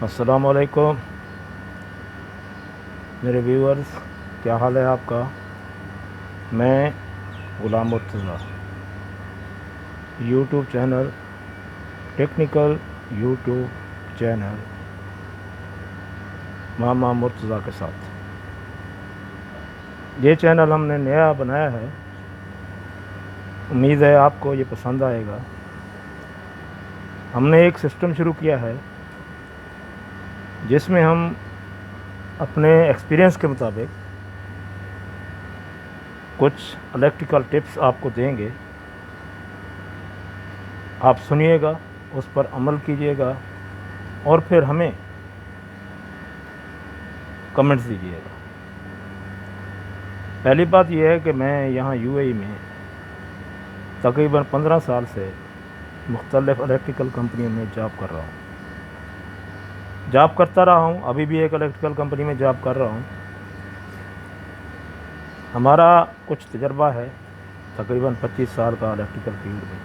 अस्सलाम वालेकुम मेरे व्यूअर्स, क्या हाल है आपका। मैं Ghulam Murtaza, YouTube channel technical YouTube channel Mama Murtaza के साथ। ये चैनल हमने नया बनाया है, उम्मीद है आपको ये पसंद आएगा। हमने एक सिस्टम शुरू किया है जिसमें हम अपने एक्सपीरियंस के मुताबिक कुछ इलेक्ट्रिकल टिप्स आपको देंगे। आप सुनिएगा, उस पर अमल कीजिएगा और फिर हमें कमेंट्स दीजिएगा। पहली बात यह है कि मैं यहाँ यूएई में तकरीबन 15 साल से मुख्तलिफ़ इलेक्ट्रिकल कंपनियों में जॉब कर रहा हूँ। जॉब करता रहा हूँ, अभी भी एक इलेक्ट्रिकल कंपनी में जॉब कर रहा हूँ। हमारा कुछ तजर्बा है तकरीबन 25 साल का इलेक्ट्रिकल फील्ड में।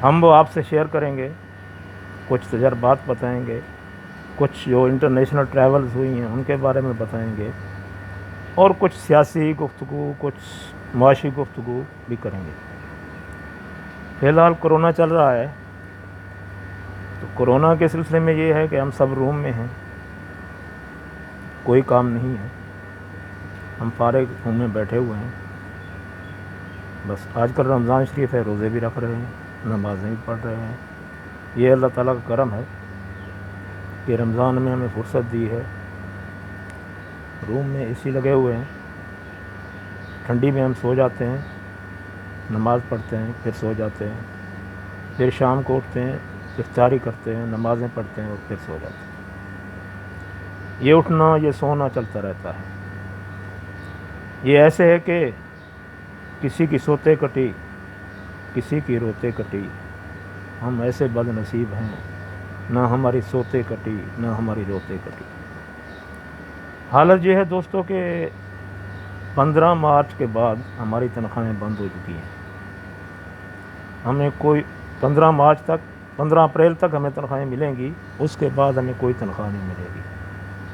हम वो आपसे शेयर करेंगे, कुछ तजर्बात बताएंगे, कुछ जो इंटरनेशनल ट्रैवल्स हुई हैं उनके बारे में बताएंगे और कुछ सियासी गुफ्तगू, कुछ माशी गुफ्तगू भी करेंगे। फ़िलहाल कोरोना चल रहा है, तो कोरोना के सिलसिले में ये है कि हम सब रूम में हैं, कोई काम नहीं है, हम फारिग रूम में बैठे हुए हैं। बस आजकल रमज़ान शरीफ है, रोज़े भी रख रहे हैं, नमाज़ें भी पढ़ रहे हैं। ये अल्लाह ताला का करम है कि रमज़ान में हमें फुर्सत दी है। रूम में एसी लगे हुए हैं, ठंडी में हम सो जाते हैं, नमाज़ पढ़ते हैं, फिर सो जाते हैं, फिर शाम को उठते हैं, इफ्तारी करते हैं, नमाज़ें पढ़ते हैं और फिर सो जाते हैं। ये उठना ये सोना चलता रहता है। ये ऐसे है कि किसी की सोते कटी, किसी की रोते कटी, हम ऐसे बदनसीब हैं, ना हमारी सोते कटी ना हमारी रोते कटी। हालत ये है दोस्तों कि 15 मार्च के बाद हमारी तनख्वाहें बंद हो चुकी हैं। हमें कोई 15 मार्च तक, 15 अप्रैल तक हमें तनख्वाहें मिलेंगी, उसके बाद हमें कोई तनख्वाह नहीं मिलेगी,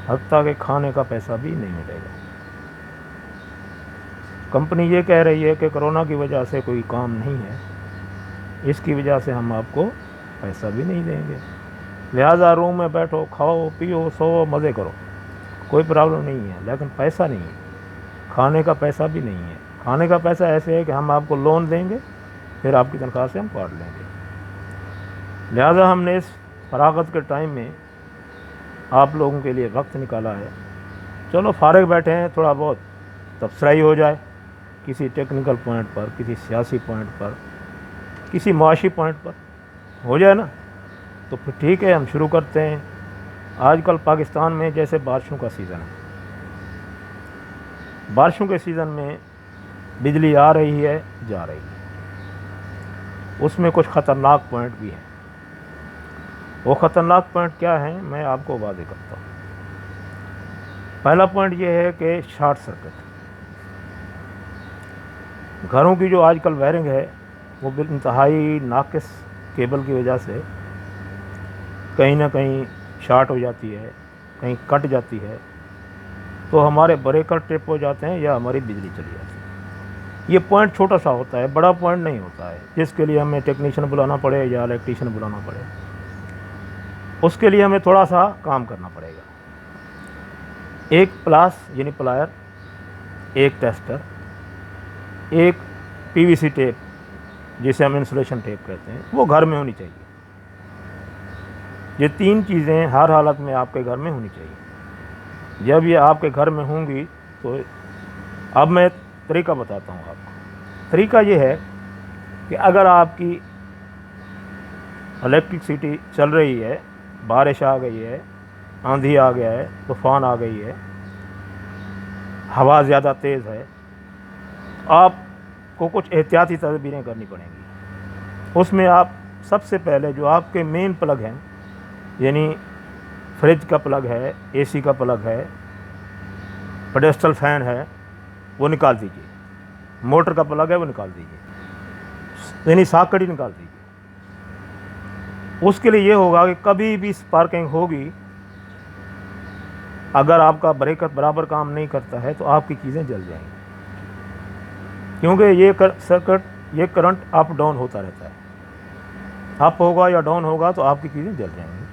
हत्ता कि खाने का पैसा भी नहीं मिलेगा। कंपनी ये कह रही है कि कोरोना की वजह से कोई काम नहीं है, इसकी वजह से हम आपको पैसा भी नहीं देंगे, लिहाजा रूम में बैठो, खाओ पियो सो मज़े करो, कोई प्रॉब्लम नहीं है, लेकिन पैसा नहीं है, खाने का पैसा भी नहीं है। खाने का पैसा ऐसे है कि हम आपको लोन देंगे, फिर आपकी तनख्वाह से हम काट लेंगे। लिहाजा हमने इस फरागत के टाइम में आप लोगों के लिए वक्त निकाला है। चलो फारिग बैठे हैं, थोड़ा बहुत तबसराई हो जाए किसी टेक्निकल पॉइंट पर, किसी सियासी पॉइंट पर, किसी मुआशी पॉइंट पर हो जाए ना, तो फिर ठीक है, हम शुरू करते हैं। आजकल पाकिस्तान में जैसे बारिशों का सीज़न है, बारिशों के सीज़न में बिजली आ रही है, जा रही है, उसमें कुछ ख़तरनाक पॉइंट भी हैं। वो ख़तरनाक पॉइंट क्या हैं, मैं आपको वादे करता हूँ। पहला पॉइंट ये है कि शॉर्ट सर्किट। घरों की जो आजकल वायरिंग है वो इंतहाई नाकिस केबल की वजह से कहीं ना कहीं शॉर्ट हो जाती है, कहीं कट जाती है, तो हमारे ब्रेकर ट्रिप हो जाते हैं या हमारी बिजली चली जाती है। ये पॉइंट छोटा सा होता है, बड़ा पॉइंट नहीं होता है, जिसके लिए हमें टेक्नीशियन बुलाना पड़े या इलेक्ट्रीशियन बुलाना पड़े, उसके लिए हमें थोड़ा सा काम करना पड़ेगा। एक प्लास यानी प्लायर, एक टेस्टर, एक पीवीसी टेप जिसे हम इंसुलेशन टेप कहते हैं, वो घर में होनी चाहिए। ये 3 चीज़ें हर हालत में आपके घर में होनी चाहिए। जब ये आपके घर में होंगी तो अब मैं तरीका बताता हूँ आपको। तरीका ये है कि अगर आपकी इलेक्ट्रिसिटी चल रही है, बारिश आ गई है, आंधी आ गया है, तूफ़ान आ गई है, हवा ज़्यादा तेज़ है, आपको कुछ एहतियाती तदबीरें करनी पड़ेंगी। उसमें आप सबसे पहले जो आपके मेन प्लग हैं, यानी फ्रिज का प्लग है, एसी का प्लग है, पेडेस्टल फैन है, वो निकाल दीजिए। मोटर का प्लग है वो निकाल दीजिए, यानी सॉकेट ही निकाल दीजिए। उसके लिए ये होगा कि कभी भी स्पार्किंग होगी, अगर आपका ब्रेकर बराबर काम नहीं करता है तो आपकी चीज़ें जल जाएंगी, क्योंकि ये सर्किट, ये करंट अप डाउन होता रहता है। अप होगा या डाउन होगा तो आपकी चीज़ें जल जाएंगी,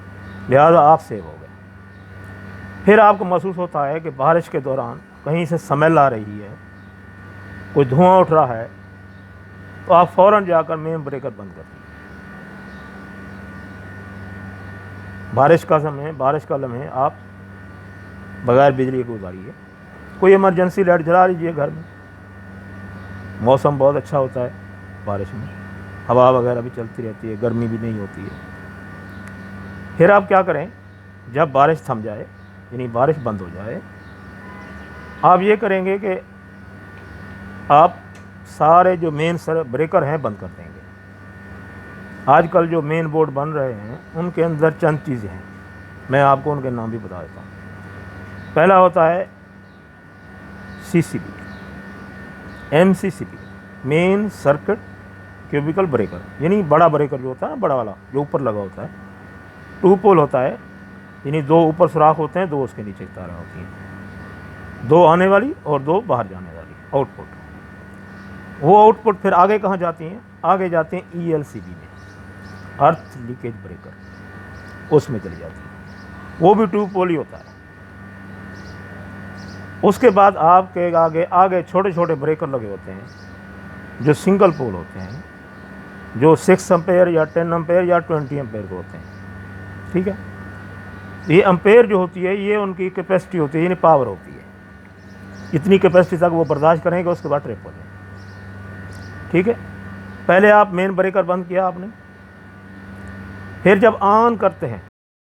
लिहाजा आप सेव हो गए। फिर आपको महसूस होता है कि बारिश के दौरान कहीं से स्मेल आ रही है, कोई धुआं उठ रहा है, तो आप फ़ौरन जाकर मेन ब्रेकर बंद कर दीजिए। बारिश का समय, बारिश का लम्हे आप बगैर बिजली के गुजारिए। कोई इमरजेंसी लाइट जला लीजिए घर में, मौसम बहुत अच्छा होता है बारिश में, हवा वगैरह भी चलती रहती है, गर्मी भी नहीं होती है। फिर आप क्या करें, जब बारिश थम जाए, यानी बारिश बंद हो जाए, आप ये करेंगे कि आप सारे जो मेन ब्रेकर हैं बंद कर देंगे। आजकल जो मेन बोर्ड बन रहे हैं उनके अंदर चंद चीज़ें हैं, मैं आपको उनके नाम भी बता देता हूँ। पहला होता है CCB, MCCB, main circuit cubicle breaker, यानी बड़ा ब्रेकर जो होता है ना, बड़ा वाला जो ऊपर लगा होता है। 2 पोल होता है, यानी 2 ऊपर सुराख होते हैं, 2 उसके नीचे तारें होती हैं, 2 आने वाली और 2 बाहर जाने वाली आउटपुट। वो आउटपुट फिर आगे कहाँ जाती हैं, आगे जाते हैं ELCB में, अर्थ लीकेज ब्रेकर, उसमें चली जाती है। वो भी 2 पोल ही होता है। उसके बाद आपके आगे छोटे छोटे ब्रेकर लगे होते हैं जो सिंगल पोल होते हैं, जो 6 एम्पेयर या 10 एम्पेयर या 20 एम्पेयर के होते हैं। ठीक है, ये एम्पेयर जो होती है ये उनकी कैपेसिटी होती है, यानी पावर होती है। इतनी कैपेसिटी तक वो बर्दाश्त करेंगे, उसके बाद ट्रिप हो जाए। ठीक है, पहले आप मेन ब्रेकर बंद किया आपने, फिर जब ऑन करते हैं